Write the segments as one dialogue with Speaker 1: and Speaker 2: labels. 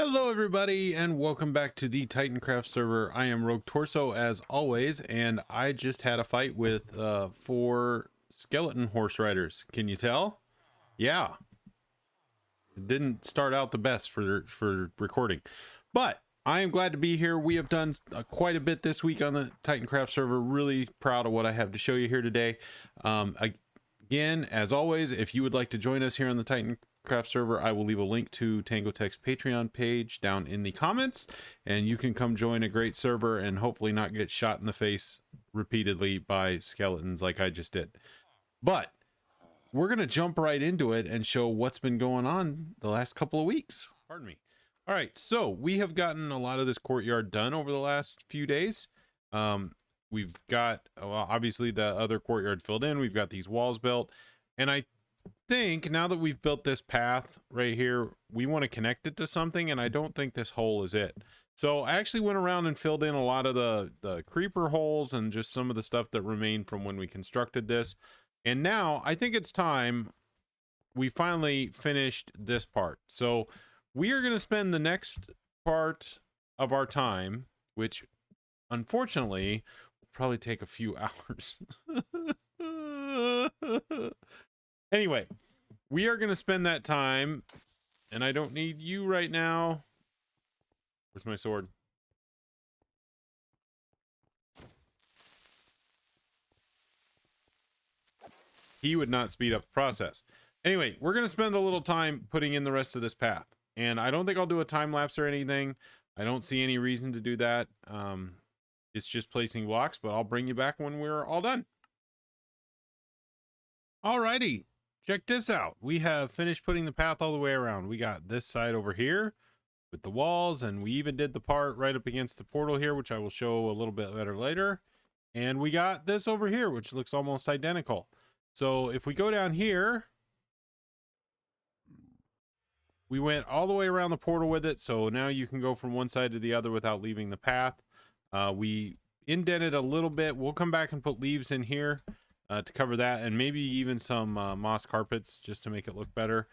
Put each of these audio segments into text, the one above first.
Speaker 1: Hello everybody and welcome back to the Titancraft server. I am Rogue Torso as always, and I just had a fight with 4 skeleton horse riders. Can you tell? Yeah, it didn't start out the best for recording, but I am glad to be here. We have done quite a bit this week on the Titancraft server. Really proud of what I have to show you here today. Again, as always, if you would like to join us here on the Titancraft server, I will leave a link to Tango Tech's Patreon page down in the comments, and you can come join a great server and hopefully not get shot in the face repeatedly by skeletons like I just did. But we're going to jump right into it and show what's been going on the last couple of weeks. Pardon me. All right, so we have gotten a lot of this courtyard done over the last few days. We've got, well, obviously the other courtyard filled in. We've got these walls built, and I think now that we've built this path right here, we want to connect it to something, and I don't think this hole is it. So I actually went around and filled in a lot of the creeper holes and just some of the stuff that remained from when we constructed this. And now I think it's time we finally finished this part. So we are going to spend the next part of our time, which unfortunately will probably take a few hours. Anyway, we are going to spend that time, and I don't need you right now. Where's my sword? He would not speed up the process. Anyway, we're going to spend a little time putting in the rest of this path, and I don't think I'll do a time lapse or anything. I don't see any reason to do that. It's just placing blocks, but I'll bring you back when we're all done. Alrighty. Check this out. We have finished putting the path all the way around. We got this side over here with the walls, and we even did the part right up against the portal here, which I will show a little bit better later. And we got this over here, which looks almost identical. So if we go down here, we went all the way around the portal with it. So now you can go from one side to the other without leaving the path. We indented a little bit. We'll come back and put leaves in here to cover that, and maybe even some moss carpets just to make it look better.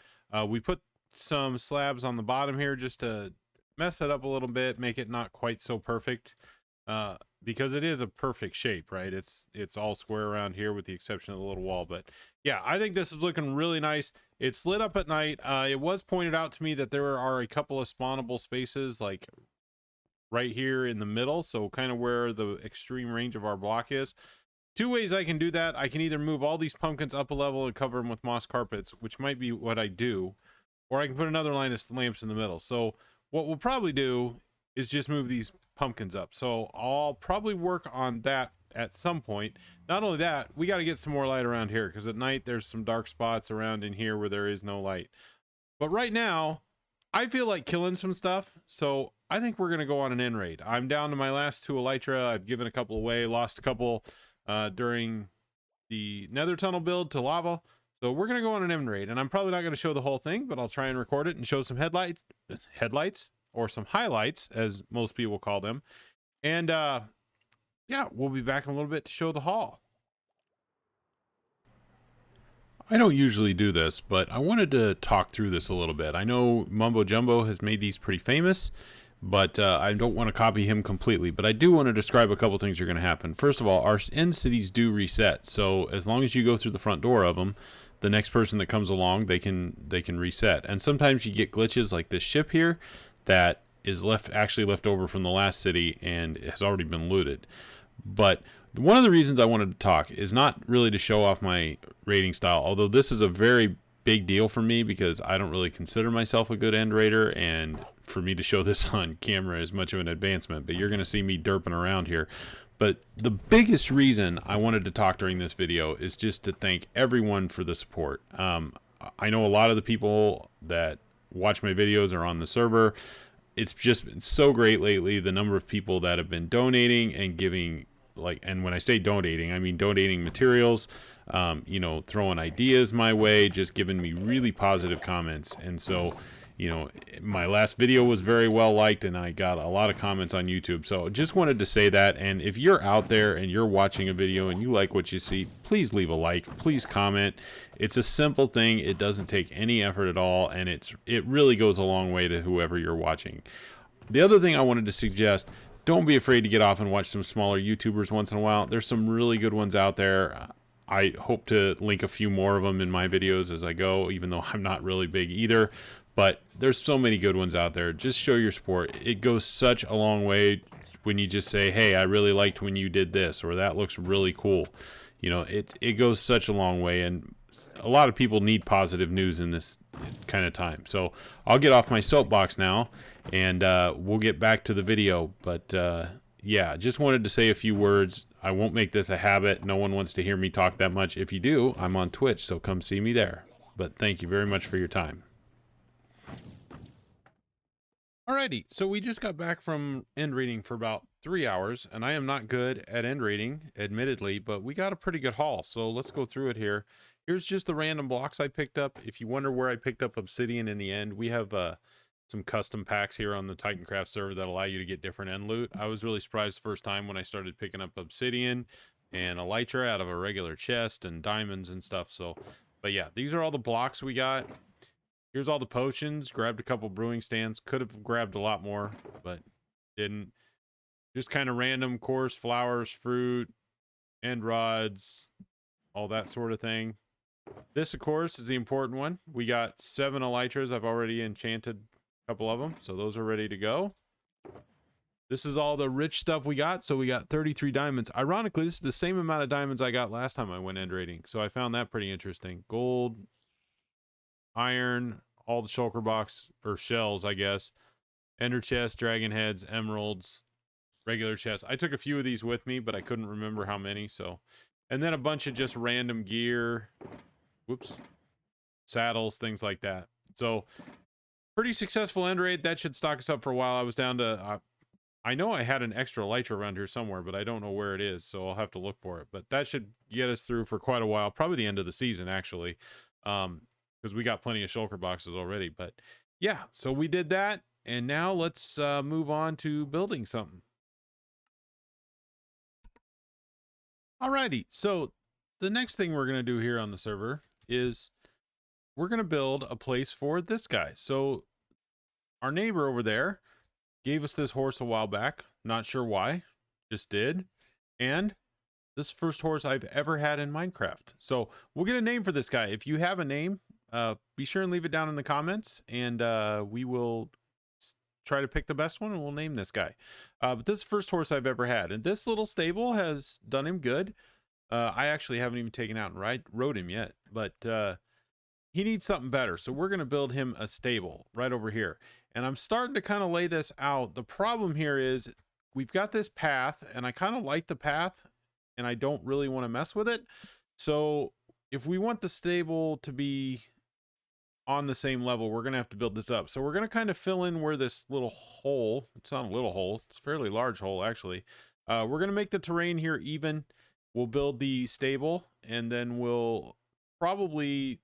Speaker 1: We put some slabs on the bottom here just to mess it up a little bit, make it not quite so perfect, because it is a perfect shape, right? It's all square around here with the exception of the little wall. But yeah, I think this is looking really nice. It's lit up at night. It was pointed out to me that there are a couple of spawnable spaces like right here in the middle, so kind of where the extreme range of our block is. 2 ways I can do that. I can either move all these pumpkins up a level and cover them with moss carpets, which might be what I do, or I can put another line of lamps in the middle. So what we'll probably do is just move these pumpkins up. So I'll probably work on that at some point. Not only that, we got to get some more light around here, because at night there's some dark spots around in here where there is no light. But right now, I feel like killing some stuff, so I think we're going to go on an end raid. I'm down to my last 2 elytra. I've given a couple away, lost a couple during the nether tunnel build to lava. So we're going to go on an end raid, and I'm probably not going to show the whole thing, but I'll try and record it and show some headlights or some highlights, as most people call them. And yeah, we'll be back in a little bit to show the haul. I don't usually do this, but I wanted to talk through this a little bit. I know Mumbo Jumbo has made these pretty famous, but I don't want to copy him completely. But I do want to describe a couple things that are going to happen. First of all, our end cities do reset. So as long as you go through the front door of them, the next person that comes along, they can reset. And sometimes you get glitches like this ship here that is actually left over from the last city and has already been looted. But one of the reasons I wanted to talk is not really to show off my raiding style, although this is a very big deal for me because I don't really consider myself a good end raider, and for me to show this on camera is much of an advancement. But you're going to see me derping around here. But the biggest reason I wanted to talk during this video is just to thank everyone for the support. I know a lot of the people that watch my videos are on the server. It's just been so great lately, the number of people that have been donating and giving, and when I say donating, I mean donating materials, you know, throwing ideas my way, just giving me really positive comments. And so You know, my last video was very well liked and I got a lot of comments on YouTube. So just wanted to say that. And if you're out there and you're watching a video and you like what you see, please leave a like, please comment. It's a simple thing. It doesn't take any effort at all. And it really goes a long way to whoever you're watching. The other thing I wanted to suggest, don't be afraid to get off and watch some smaller YouTubers once in a while. There's some really good ones out there. I hope to link a few more of them in my videos as I go, even though I'm not really big either. But there's so many good ones out there. Just show your support. It goes such a long way when you just say, hey, I really liked when you did this, or that looks really cool. You know, it goes such a long way, and a lot of people need positive news in this kind of time. So I'll get off my soapbox now, and we'll get back to the video. But yeah, just wanted to say a few words. I won't make this a habit. No one wants to hear me talk that much. If you do, I'm on Twitch, so come see me there. But thank you very much for your time. Alrighty, so we just got back from end reading for about 3 hours, and I am not good at end reading, admittedly, but we got a pretty good haul, so let's go through it here. Here's just the random blocks I picked up. If you wonder where I picked up obsidian in the end, we have some custom packs here on the Titancraft server that allow you to get different end loot. I was really surprised the first time when I started picking up obsidian and elytra out of a regular chest and diamonds and stuff. So, but yeah, these are all the blocks we got. Here's all the potions. Grabbed a couple brewing stands. Could have grabbed a lot more, but didn't. Just kind of random course, flowers, fruit, end rods, all that sort of thing. This, of course, is the important one. We got 7 elytras. I've already enchanted a couple of them, so those are ready to go. This is all the rich stuff we got. So we got 33 diamonds. Ironically, this is the same amount of diamonds I got last time I went end raiding, so I found that pretty interesting. Gold, iron, all the shulker box or shells, I guess, ender chest, dragon heads, emeralds, regular chest. I took a few of these with me, but I couldn't remember how many. So, and then a bunch of just random gear, whoops, saddles, things like that. So pretty successful end raid. That should stock us up for a while. I was down to I know I had an extra elytra around here somewhere, but I don't know where it is, so I'll have to look for it. But that should get us through for quite a while, probably the end of the season, actually. Because we got plenty of shulker boxes already. But yeah, so we did that, and now let's move on to building something. Alrighty, so the next thing we're going to do here on the server is we're going to build a place for this guy. So our neighbor over there gave us this horse a while back. Not sure why, just did. And this first horse I've ever had in Minecraft. So we'll get a name for this guy. If you have a name, be sure and leave it down in the comments, and we will try to pick the best one, and we'll name this guy. But this is the first horse I've ever had, and this little stable has done him good. I actually haven't even taken out and rode him yet, but he needs something better. So we're going to build him a stable right over here. And I'm starting to kind of lay this out. The problem here is we've got this path, and I kind of like the path, and I don't really want to mess with it. So if we want the stable to be on the same level, we're going to have to build this up. So we're going to kind of fill in where this little hole, it's not a little hole, it's a fairly large hole actually. We're going to make the terrain here even. We'll build the stable, and then we'll probably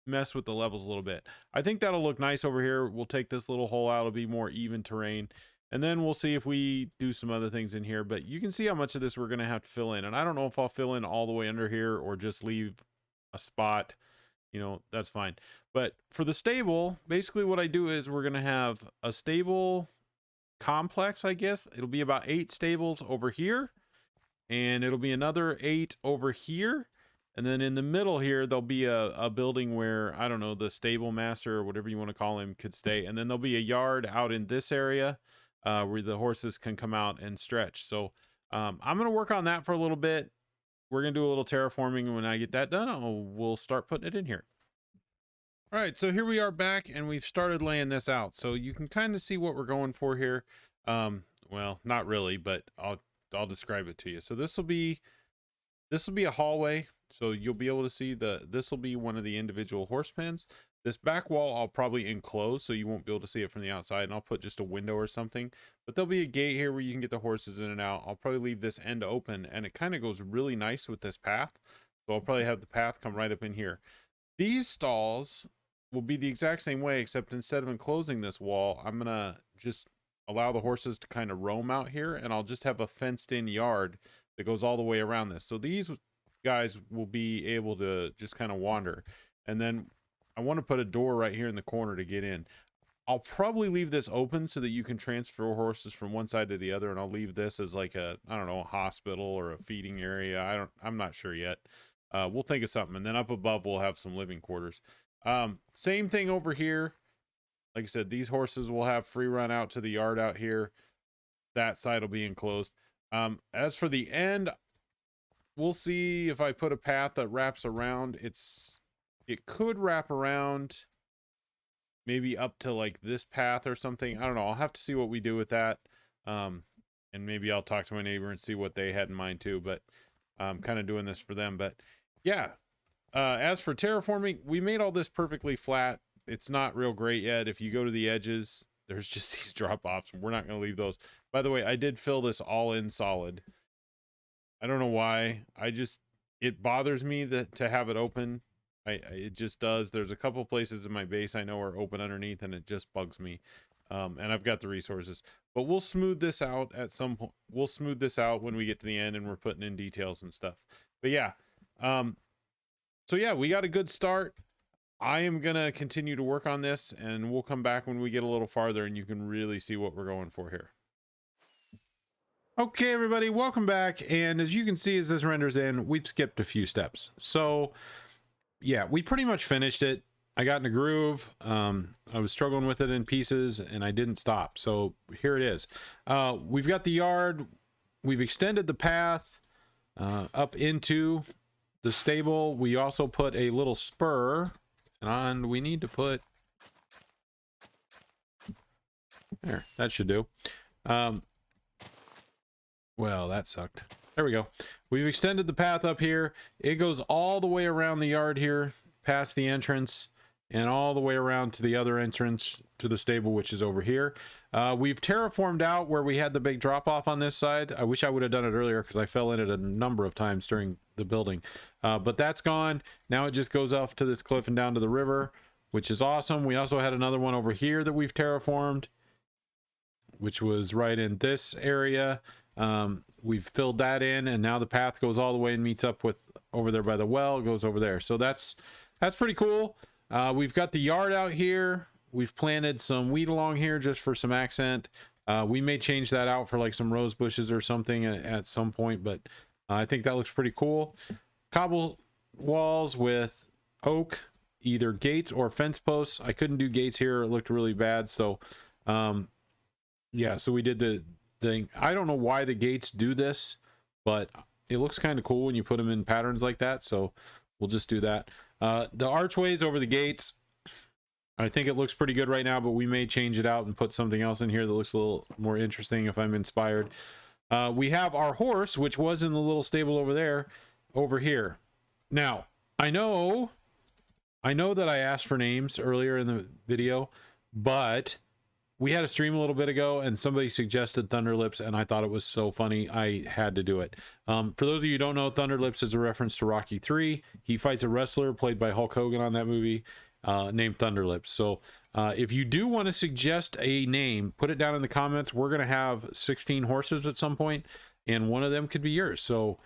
Speaker 1: mess with the levels a little bit. I think that'll look nice over here. We'll take this little hole out. It'll be more even terrain. And then we'll see if we do some other things in here. But you can see how much of this we're going to have to fill in. And I don't know if I'll fill in all the way under here or just leave a spot. You know, that's fine. But for the stable, basically what I do is we're going to have a stable complex, I guess. It'll be about 8 stables over here. And it'll be another 8 over here. And then in the middle here, there'll be a building where, I don't know, the stable master or whatever you want to call him could stay. And then there'll be a yard out in this area where the horses can come out and stretch. So I'm going to work on that for a little bit. We're going to do a little terraforming. And when I get that done, we'll start putting it in here. All right, so here we are back, and we've started laying this out. So you can kind of see what we're going for here. Well, not really, but I'll describe it to you. So this will be a hallway. So you'll be able to see this will be one of the individual horse pens. This back wall I'll probably enclose so you won't be able to see it from the outside, and I'll put just a window or something. But there'll be a gate here where you can get the horses in and out. I'll probably leave this end open, and it kind of goes really nice with this path. So I'll probably have the path come right up in here. These stalls will be the exact same way, except instead of enclosing this wall, I'm gonna just allow the horses to kind of roam out here, and I'll just have a fenced in yard that goes all the way around this. So these guys will be able to just kind of wander. And then I want to put a door right here in the corner to get in. I'll probably leave this open so that you can transfer horses from one side to the other, and I'll leave this as like a, I don't know, a hospital or a feeding area. I'm not sure yet. We'll think of something. And then up above, we'll have some living quarters. Same thing over here. Like I said, these horses will have free run out to the yard out here. That side will be enclosed. As for the end, we'll see if I put a path that wraps around. It could wrap around maybe up to like this path or something. I don't know. I'll have to see what we do with that. And maybe I'll talk to my neighbor and see what they had in mind too. But I'm kind of doing this for them. But yeah, as for terraforming, we made all this perfectly flat. It's not real great yet. If you go to the edges, there's just these drop offs. We're not going to leave those. By the way, I did fill this all in solid. I don't know why. It bothers me to have it open. It just does. There's a couple places in my base I know are open underneath, and it just bugs me. And I've got the resources, but we'll smooth this out at some point. We'll smooth this out when we get to the end and we're putting in details and stuff. But yeah, so yeah, we got a good start. I am gonna continue to work on this, and we'll come back when we get a little farther and you can really see what we're going for here. Okay, everybody, welcome back. And as you can see, as this renders in, we've skipped a few steps. So yeah, we pretty much finished it. I got in a groove. I was struggling with it in pieces and I didn't stop. So here it is. We've got the yard. We've extended the path up into the stable. We also put a little spur, and we need to put there. That should do. Well, that sucked. There we go. We've extended the path up here. It goes all the way around the yard here, past the entrance, and all the way around to the other entrance to the stable, which is over here. We've terraformed out where we had the big drop off on this side. I wish I would have done it earlier because I fell in it a number of times during the building. But that's gone. Now it just goes off to this cliff and down to the river, which is awesome. We also had another one over here that we've terraformed, which was right in this area. We've filled that in, and now the path goes all the way and meets up with over there by the well. It goes over there. So that's pretty cool. We've got the yard out here. We've planted some weed along here just for some accent. We may change that out for like some rose bushes or something at some point, but I think that looks pretty cool. Cobble walls with oak, either gates or fence posts. I couldn't do gates here. It looked really bad. So, yeah, so we did the thing. I don't know why the gates do this, but it looks kind of cool when you put them in patterns like that. So we'll just do that. The archways over the gates, I think it looks pretty good right now, but we may change it out and put something else in here that looks a little more interesting if I'm inspired. We have our horse, which was in the little stable over there, over here. Now, I know that I asked for names earlier in the video, but we had a stream a little bit ago and somebody suggested Thunderlips, and I thought it was so funny I had to do it. For those of you who don't know, Thunderlips is a reference to Rocky 3. He fights a wrestler played by Hulk Hogan on that movie, named Thunderlips. So if you do want to suggest a name, put it down in the comments. We're going to have 16 horses at some point, and one of them could be yours. So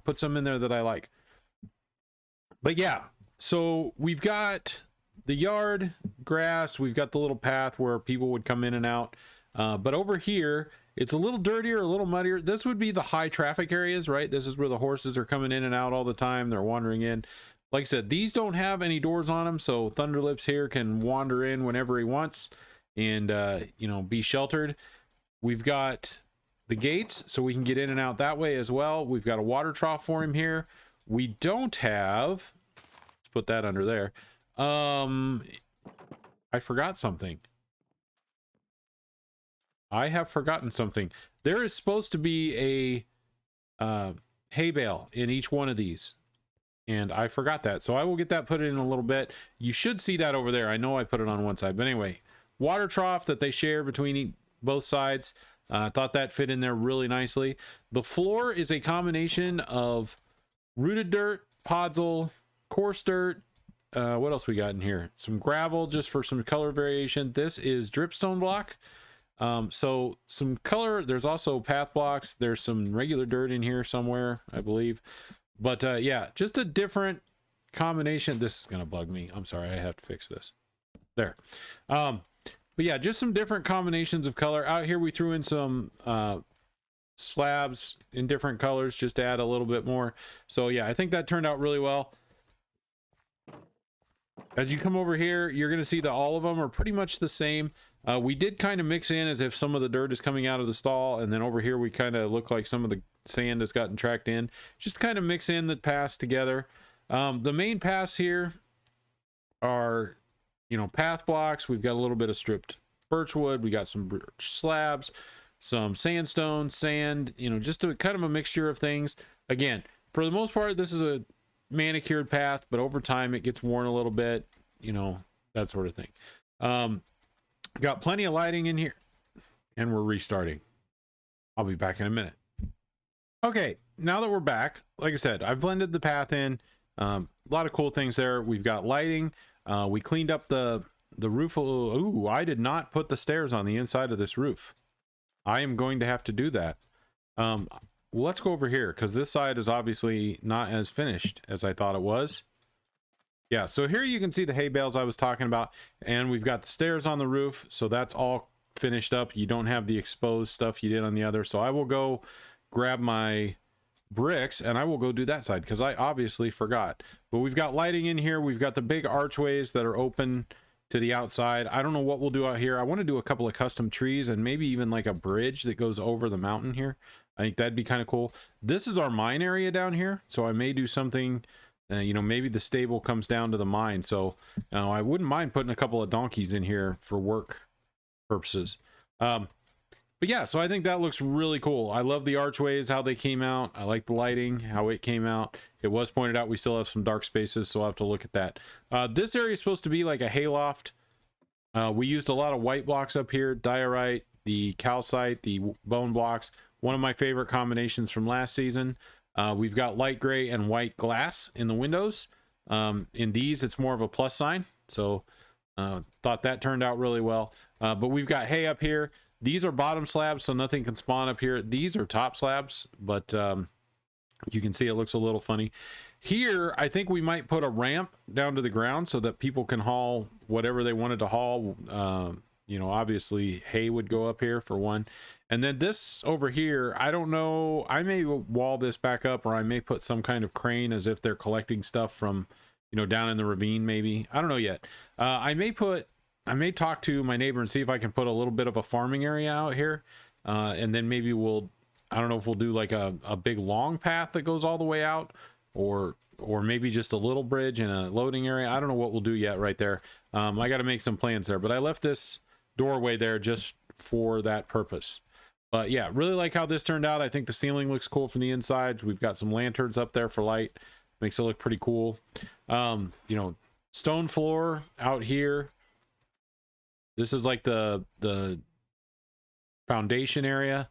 Speaker 1: put some in there that I like. But yeah, so we've got the yard, grass, we've got the little path where people would come in and out. But over here, it's a little dirtier, a little muddier. This would be the high traffic areas, right? This is where the horses are coming in and out all the time. They're wandering in. Like I said, these don't have any doors on them, so Thunderlips here can wander in whenever he wants and, you know, be sheltered. We've got the gates, so we can get in and out that way as well. We've got a water trough for him here. We don't have, let's put that under there. I forgot something. I have forgotten something. There is supposed to be a hay bale in each one of these, and I forgot that, so I will get that put in a little bit. You should see that over there. I know I put it on one side, but anyway, water trough that they share between both sides. I thought that fit in there really nicely. The floor is a combination of rooted dirt, podzol, coarse dirt, what else we got in here? Some gravel just for some color variation. This is dripstone block. So some color. There's also path blocks. There's some regular dirt in here somewhere, I believe. But yeah, just a different combination. This is gonna bug me. I'm sorry, I have to fix this. There. But yeah, just some different combinations of color. Out here we threw in some slabs in different colors just to add a little bit more. So yeah, I think that turned out really well. As you come over here, you're going to see that all of them are pretty much the same. We did kind of mix in as if some of the dirt is coming out of the stall, and then over here we kind of look like some of the sand has gotten tracked in. Just kind of mix in the paths together. The main paths here are, you know, path blocks. We've got a little bit of stripped birch wood. We got some birch slabs, some sandstone, sand, you know, just a kind of a mixture of things. Again, for the most part, this is a manicured path, but over time it gets worn a little bit, you know, that sort of thing. Got plenty of lighting in here, and we're restarting. I'll be back in a minute. Okay, now that we're back, like I said, I've blended the path in. A lot of cool things there. We've got lighting. We cleaned up the roof. Ooh, I did not put the stairs on the inside of this roof. I am going to have to do that. Let's go over here, because this side is obviously not as finished as I thought it was. Yeah, so here you can see the hay bales I was talking about, and we've got the stairs on the roof, so that's all finished up. You don't have the exposed stuff you did on the other, so I will go grab my bricks and I will go do that side, because I obviously forgot. But we've got lighting in here. We've got the big archways that are open to the outside. I don't know what we'll do out here. I want to do a couple of custom trees and maybe even like a bridge that goes over the mountain here. I think that'd be kind of cool. This is our mine area down here, so I may do something, you know, maybe the stable comes down to the mine. So I wouldn't mind putting a couple of donkeys in here for work purposes. But yeah, so I think that looks really cool. I love the archways, how they came out. I like the lighting, how it came out. It was pointed out we still have some dark spaces, so I'll have to look at that. This area is supposed to be like a hayloft. We used a lot of white blocks up here, diorite, the calcite, the bone blocks. One of my favorite combinations from last season. We've got light gray and white glass in the windows. In these, it's more of a plus sign. So thought that turned out really well. But we've got hay up here. These are bottom slabs, so nothing can spawn up here. These are top slabs, but you can see it looks a little funny. Here, I think we might put a ramp down to the ground so that people can haul whatever they wanted to haul. You know, obviously hay would go up here for one. And then this over here, I don't know, I may wall this back up, or I may put some kind of crane as if they're collecting stuff from, you know, down in the ravine maybe. I don't know yet. I may talk to my neighbor and see if I can put a little bit of a farming area out here. And then maybe I don't know if we'll do like a big long path that goes all the way out, or maybe just a little bridge and a loading area. I don't know what we'll do yet right there. I got to make some plans there, but I left this doorway there just for that purpose. But yeah, really like how this turned out. I think the ceiling looks cool from the inside. We've got some lanterns up there for light. Makes it look pretty cool. You know, stone floor out here. This is like the foundation area.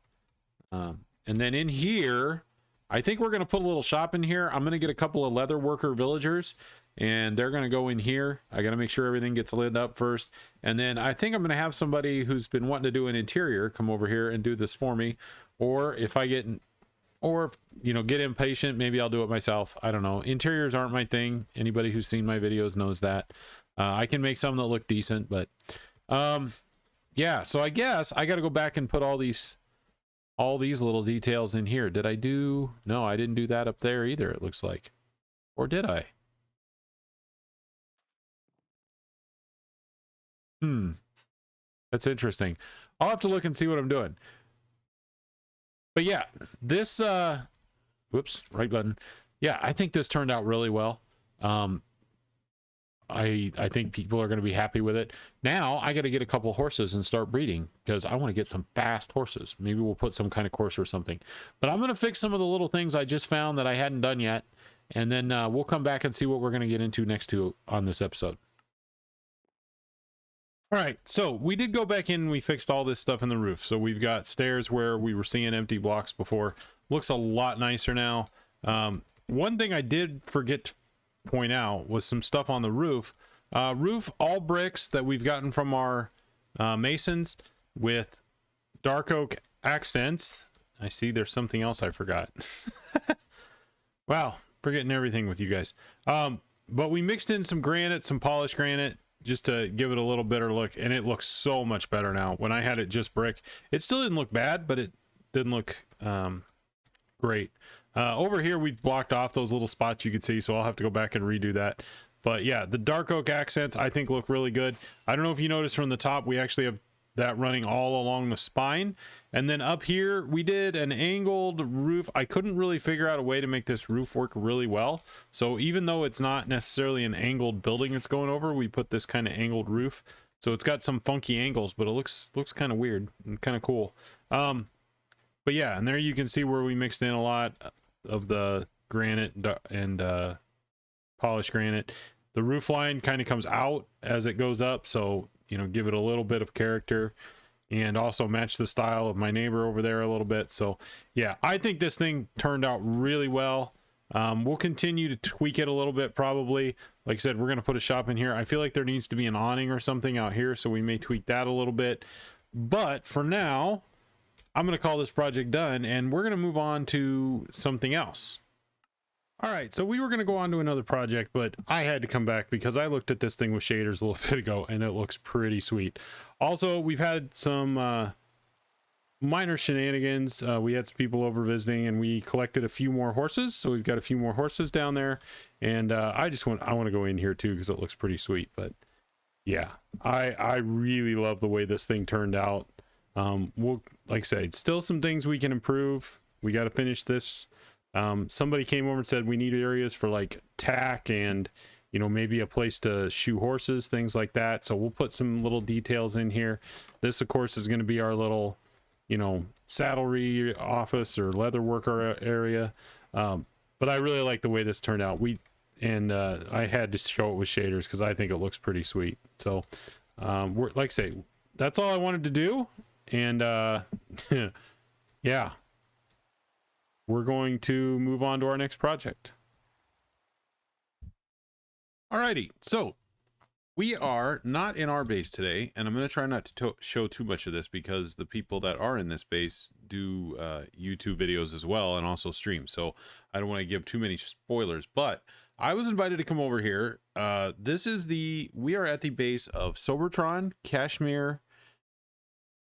Speaker 1: And then in here, I think we're going to put a little shop in here. I'm going to get a couple of leather worker villagers, and they're going to go in here. I got to make sure everything gets lit up first. And then I think I'm going to have somebody who's been wanting to do an interior come over here and do this for me. Or if I get, you know, get impatient, maybe I'll do it myself. I don't know. Interiors aren't my thing. Anybody who's seen my videos knows that. I can make some that look decent, but yeah, so I guess I got to go back and put all these little details in here. Did I do? No, I didn't do that up there either, it looks like. Or did I? That's interesting. I'll have to look and see what I'm doing. But yeah, this whoops, right button. Yeah, I think this turned out really well. I think people are going to be happy with it. Now I got to get a couple horses and start breeding, because I want to get some fast horses. Maybe we'll put some kind of course or something. But I'm going to fix some of the little things I just found that I hadn't done yet, and then we'll come back and see what we're going to get into next on this episode. All right, so we did go back in and we fixed all this stuff in the roof. So we've got stairs where we were seeing empty blocks before. Looks a lot nicer now. One thing I did forget point out was some stuff on the roof. Roof all bricks that we've gotten from our masons with dark oak accents. I see there's something else I forgot. Wow, forgetting everything with you guys. But we mixed in some granite, some polished granite, just to give it a little better look, and it looks so much better now. When I had it just brick, it still didn't look bad, but it didn't look great. Over here we've blocked off those little spots you could see, so I'll have to go back and redo that. But yeah, the dark oak accents I think look really good. I don't know if you noticed from the top, we actually have that running all along the spine, and then up here we did an angled roof. I couldn't really figure out a way to make this roof work really well, so even though it's not necessarily an angled building it's going over, we put this kind of angled roof, so it's got some funky angles, but it looks kind of weird and kind of cool. But yeah, and there you can see where we mixed in a lot of the granite and polished granite. The roof line kind of comes out as it goes up, so you know, give it a little bit of character and also match the style of my neighbor over there a little bit. So yeah, I think this thing turned out really well. We'll continue to tweak it a little bit probably. Like I said, we're going to put a shop in here. I feel like there needs to be an awning or something out here, so we may tweak that a little bit. But for now, I'm going to call this project done, and we're going to move on to something else. All right, so we were going to go on to another project, but I had to come back because I looked at this thing with shaders a little bit ago, and it looks pretty sweet. Also, we've had some minor shenanigans. We had some people over visiting, and we collected a few more horses, so we've got a few more horses down there, and I want to go in here too because it looks pretty sweet. But yeah, I really love the way this thing turned out. We'll, like I said, still some things we can improve. We got to finish this. Somebody came over and said we need areas for like tack and, you know, maybe a place to shoe horses, things like that. So we'll put some little details in here. This, of course, is going to be our little, you know, saddlery office or leather worker area. But I really like the way this turned out. I had to show it with shaders because I think it looks pretty sweet. So, we're, like I say, that's all I wanted to do. And, yeah. We're going to move on to our next project. Alrighty, so we are not in our base today, and I'm going to try not to show too much of this because the people that are in this base do YouTube videos as well and also stream, so I don't want to give too many spoilers, but I was invited to come over here. We are at the base of Sobertron, Kashmir,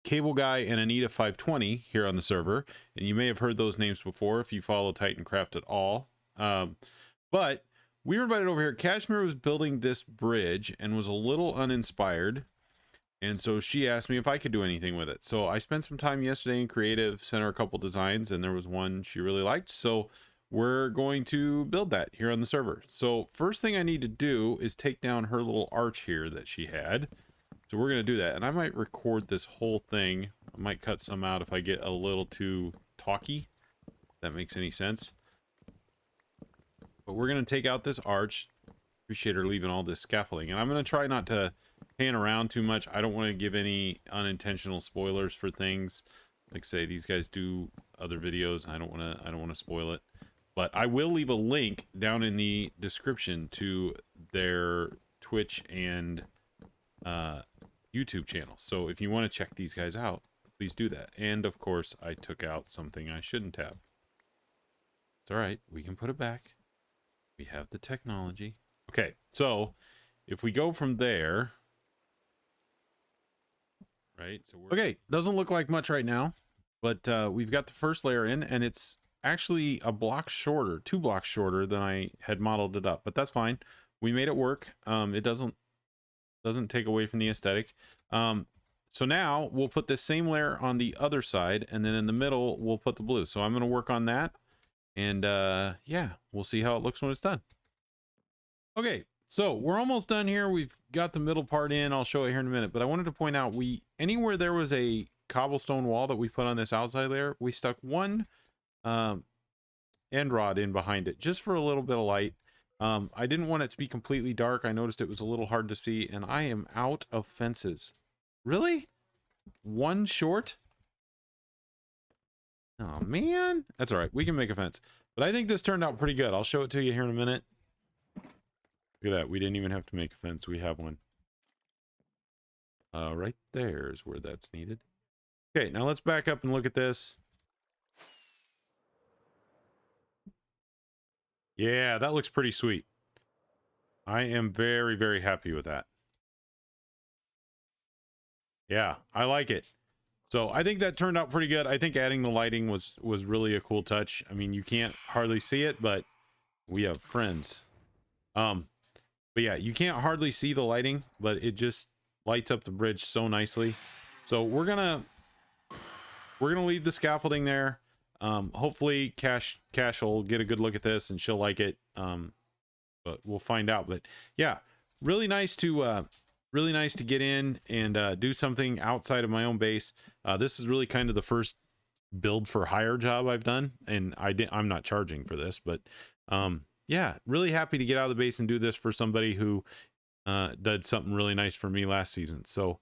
Speaker 1: Caableguy, and Anita 520 here on the server, and you may have heard those names before if you follow Titancraft at all. But we were invited over here. Kashmir was building this bridge and was a little uninspired, and so she asked me if I could do anything with it. So I spent some time yesterday in creative, sent her a couple designs, and there was one she really liked, so we're going to build that here on the server. So first thing I need to do is take down her little arch here that she had. So we're going to do that, and I might record this whole thing. I might cut some out if I get a little too talky, if that makes any sense. But we're going to take out this arch. Appreciate her leaving all this scaffolding, and I'm going to try not to pan around too much. I don't want to give any unintentional spoilers for things. Like I say, these guys do other videos. I don't want to spoil it. But I will leave a link down in the description to their Twitch and YouTube channel, so if you want to check these guys out, please do that. And of course I took out something I shouldn't have. It's all right, we can put it back. We have the technology. Okay, so if we go from there, right, so okay, doesn't look like much right now, but we've got the first layer in, and it's actually a block shorter, 2 blocks shorter than I had modeled it up, but that's fine. We made it work. It doesn't take away from the aesthetic. So now we'll put this same layer on the other side, and then in the middle we'll put the blue. So I'm going to work on that, and yeah, we'll see how it looks when it's done. Okay, so we're almost done here. We've got the middle part in. I'll show it here in a minute, but I wanted to point out, anywhere there was a cobblestone wall that we put on this outside layer, we stuck one end rod in behind it just for a little bit of light. I didn't want it to be completely dark. I noticed it was a little hard to see, and I am out of fences. Really? One short? Oh, man. That's all right. We can make a fence. But I think this turned out pretty good. I'll show it to you here in a minute. Look at that. We didn't even have to make a fence. We have one. Right there is where that's needed. Okay, now let's back up and look at this. Yeah, that looks pretty sweet. I am very, very happy with that. Yeah, I like it. So I think that turned out pretty good. I think adding the lighting was really a cool touch. I mean, you can't hardly see it, but we have friends. But yeah, you can't hardly see the lighting, but it just lights up the bridge so nicely. So we're gonna leave the scaffolding there. Hopefully Cash will get a good look at this and she'll like it. But we'll find out. But yeah, really nice to get in and do something outside of my own base. This is really kind of the first build for hire job I've done, and I'm not charging for this, but yeah, really happy to get out of the base and do this for somebody who did something really nice for me last season. So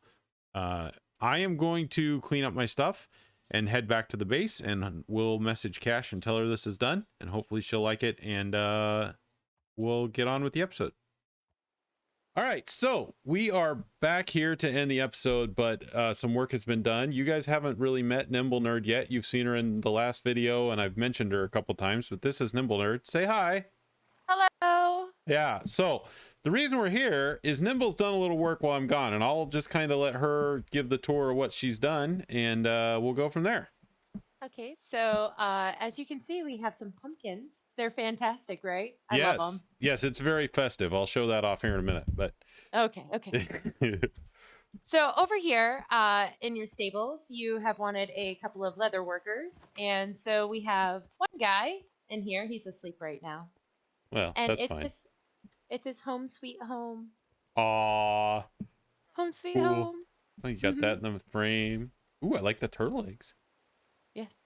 Speaker 1: I am going to clean up my stuff and head back to the base, and we'll message Cash and tell her this is done, and hopefully she'll like it, and we'll get on with the episode. All right, so we are back here to end the episode, but some work has been done. You guys haven't really met Nimble Nerd yet. You've seen her in the last video, and I've mentioned her a couple times, but this is Nimble Nerd. Say hi.
Speaker 2: Hello.
Speaker 1: Yeah, so the reason we're here is Nimble's done a little work while I'm gone, and I'll just kind of let her give the tour of what she's done, and we'll go from there.
Speaker 2: Okay, so as you can see, we have some pumpkins. They're fantastic, right? I
Speaker 1: Yes,
Speaker 2: love them.
Speaker 1: yes, it's very festive. I'll show that off here in a minute, but
Speaker 2: Okay. So over here in your stables, you have wanted a couple of leather workers, and so we have one guy in here. He's asleep right now,
Speaker 1: well,
Speaker 2: and
Speaker 1: that's fine.
Speaker 2: It's his home sweet home.
Speaker 1: Aw,
Speaker 2: Home sweet
Speaker 1: cool.
Speaker 2: home.
Speaker 1: Oh, you got that in the frame. Ooh, I like the turtle eggs.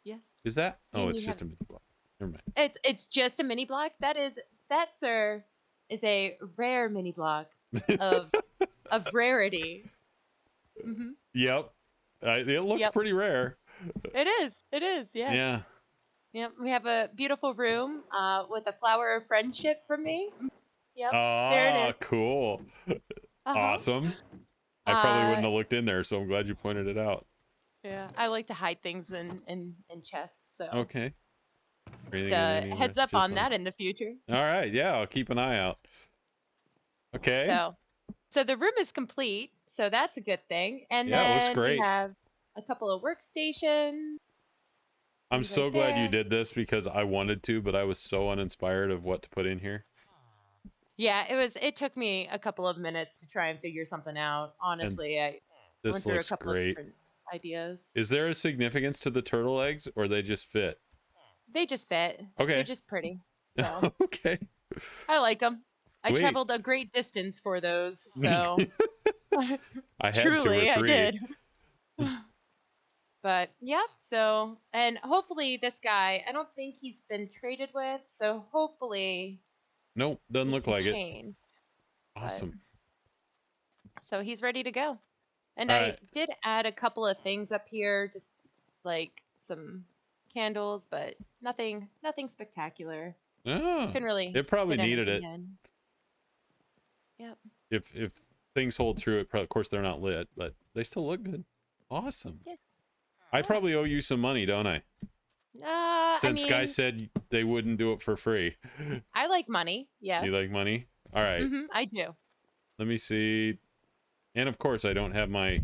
Speaker 2: Yes.
Speaker 1: Is that? Oh,
Speaker 2: And
Speaker 1: it's
Speaker 2: you
Speaker 1: just
Speaker 2: have
Speaker 1: a mini block. Never mind.
Speaker 2: it's just a mini block. That, sir, is a rare mini block of rarity. Mm-hmm.
Speaker 1: Yep. It looks
Speaker 2: Yep.
Speaker 1: pretty rare.
Speaker 2: It is. Yes.
Speaker 1: Yeah.
Speaker 2: Yep. We have a beautiful room with a flower of friendship from me. Yep. There it is.
Speaker 1: Cool. Awesome. I probably wouldn't have looked in there, so I'm glad you pointed it out.
Speaker 2: Yeah. I like to hide things in chests. So
Speaker 1: Okay.
Speaker 2: just heads up on that in the future.
Speaker 1: All right. Yeah, I'll keep an eye out. Okay.
Speaker 2: So the room is complete. So that's a good thing. And
Speaker 1: yeah,
Speaker 2: then
Speaker 1: it looks great.
Speaker 2: we have a couple of workstations.
Speaker 1: I'm so glad you did this because I wanted to, but I was so uninspired of what to put in here.
Speaker 2: Yeah, it took me a couple of minutes to try and figure something out. Honestly, I went through a couple of different ideas.
Speaker 1: Is there a significance to the turtle eggs, or they just fit?
Speaker 2: They just fit.
Speaker 1: Okay.
Speaker 2: They're just pretty. So
Speaker 1: okay.
Speaker 2: I like them. I traveled a great distance for those, so
Speaker 1: I had
Speaker 2: truly
Speaker 1: 2 or 3.
Speaker 2: I did. But yeah, so and hopefully this guy, I don't think he's been traded with, so hopefully
Speaker 1: nope, doesn't look like it. Awesome.
Speaker 2: So he's ready to go. And I did add a couple of things up here, just like some candles, but nothing spectacular. Couldn't really.
Speaker 1: It probably needed it.
Speaker 2: Yep.
Speaker 1: If things hold true, of course they're not lit, but they still look good. Awesome.
Speaker 2: Yes.
Speaker 1: I probably owe you some money, don't I? Since Guy said they wouldn't do it for free.
Speaker 2: I like money. Yes.
Speaker 1: You like money? All right.
Speaker 2: I do.
Speaker 1: Let me see. And of course, I don't have my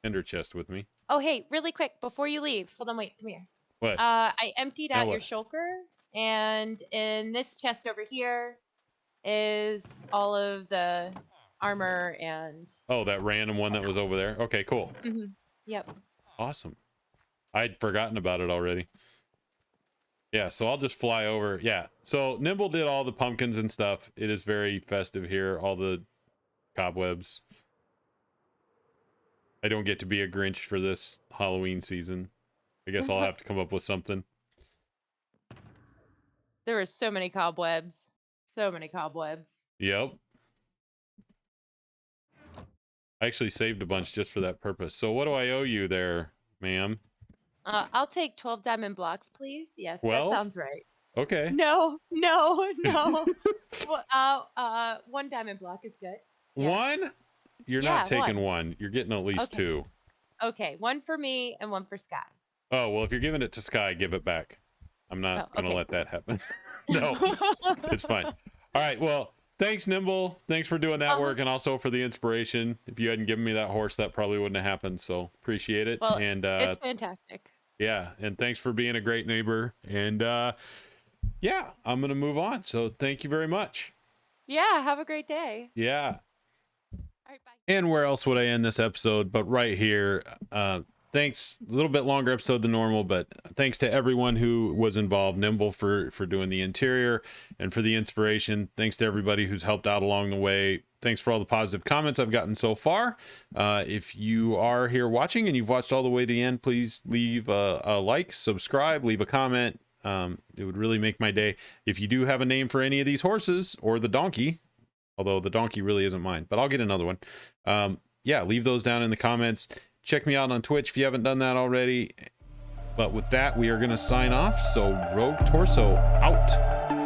Speaker 1: ender chest with me.
Speaker 2: Oh, hey, really quick before you leave. Hold on, wait, come here.
Speaker 1: What?
Speaker 2: I emptied out your shulker, and in this chest over here is all of the armor and.
Speaker 1: Oh, that random one that was over there. Okay, cool.
Speaker 2: Yep.
Speaker 1: Awesome. I'd forgotten about it already. Yeah, so I'll just fly over. Yeah, so Nimble did all the pumpkins and stuff. It is very festive here. All the cobwebs. I don't get to be a Grinch for this Halloween season. I guess I'll have to come up with something.
Speaker 2: There were so many cobwebs. So many cobwebs.
Speaker 1: Yep. I actually saved a bunch just for that purpose. So what do I owe you there, ma'am?
Speaker 2: I'll take 12 diamond blocks, please. Yes,
Speaker 1: 12?
Speaker 2: that sounds right.
Speaker 1: Okay.
Speaker 2: No. Well, one diamond block is good. Yeah.
Speaker 1: One? You're not
Speaker 2: Yeah,
Speaker 1: taking
Speaker 2: one.
Speaker 1: one. You're getting at least
Speaker 2: Okay.
Speaker 1: two.
Speaker 2: Okay, one for me and one for Sky.
Speaker 1: Oh, well, if you're giving it to Sky, give it back. I'm not
Speaker 2: Oh,
Speaker 1: going to
Speaker 2: okay.
Speaker 1: let that happen. No, it's fine. All right. Well, thanks, Nimble. Thanks for doing that work and also for the inspiration. If you hadn't given me that horse, that probably wouldn't have happened. So appreciate it.
Speaker 2: Well,
Speaker 1: And
Speaker 2: it's fantastic.
Speaker 1: yeah, and thanks for being a great neighbor. And yeah, I'm going to move on. So thank you very much.
Speaker 2: Yeah, have a great day.
Speaker 1: Yeah.
Speaker 2: All right, bye.
Speaker 1: And where else would I end this episode but right here? Thanks, a little bit longer episode than normal, but thanks to everyone who was involved. Nimble for doing the interior and for the inspiration. Thanks to everybody who's helped out along the way. Thanks for all the positive comments I've gotten so far. If you are here watching and you've watched all the way to the end, please leave a like, subscribe, leave a comment. It would really make my day. If you do have a name for any of these horses or the donkey, although the donkey really isn't mine, but I'll get another one. Yeah, leave those down in the comments. Check me out on Twitch if you haven't done that already. But with that, we are going to sign off. So Rogue Torso out.